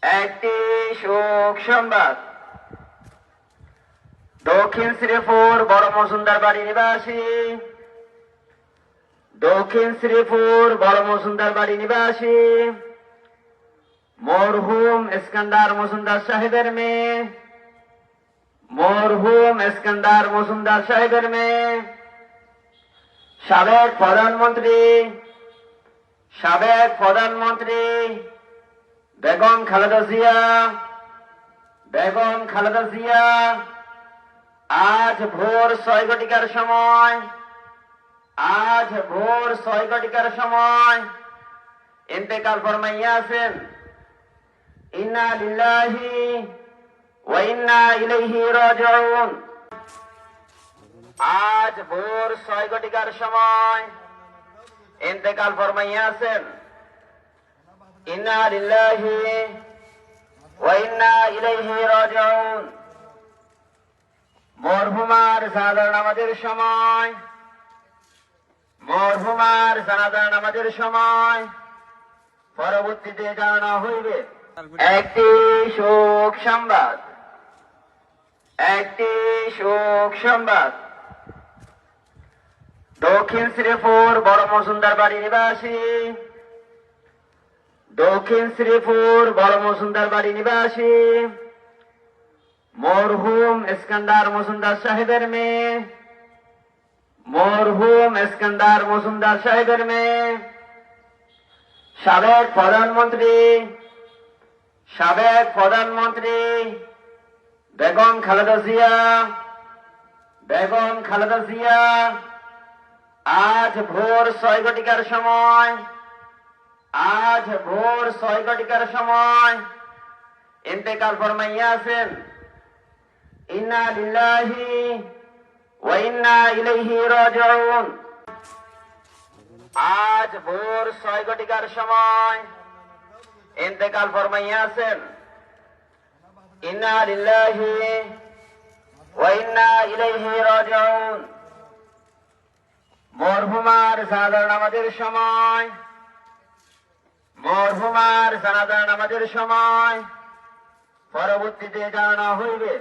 একটি শোক সংবাদ। দক্ষিণ শ্রীপুর বড় মজুমদার বাড়ি নিবাসী মরহুম ইস্কান্দার মজুমদার সাহেবের মেয়ে সাবেক প্রধানমন্ত্রী বেগম খালেদা জিয়া আজ ভোর 6 ঘটিকার সময় ইন্তেকাল ফরমাইয়াছেন। ইন্না লিল্লাহি ওয়া ইন্না ইলাইহি রাজিউন। আজ ভোর 6 ঘটিকার সময় ইন্তেকাল ফরমাইয়াছেন। ইন্না লিল্লাহি ওয়া ইন্না ইলাইহি রাজিউন। মরহুমার জানাজার নামাজের সময় পরবর্তীতে জানানো হইবে। একটি শোক সংবাদ। দক্ষিণ শ্রীপুর বড় মজুমদার বাড়ি নিবাসী মরহুম ইস্কান্দার মজুমদার সাহেবের মেয়ে সাবেক প্রধানমন্ত্রী বেগম খালেদা জিয়া আজ ভোর 6 ঘটিকার সময় ইন্তেকাল ফরমাইয়াছেন। ইন্না লিল্লাহি ওয়া ইন্না ইলাইহি রাজিউন। আজ ভোর 6 ঘটিকার সময় ইন্তেকাল ফরমাইয়াছেন। ইন্না লিল্লাহি ওয়া ইন্না ইলাইহি রাজিউন। মরহুমার জানাজার নামাজের সময় পরবর্তীতে জানানো হইবে।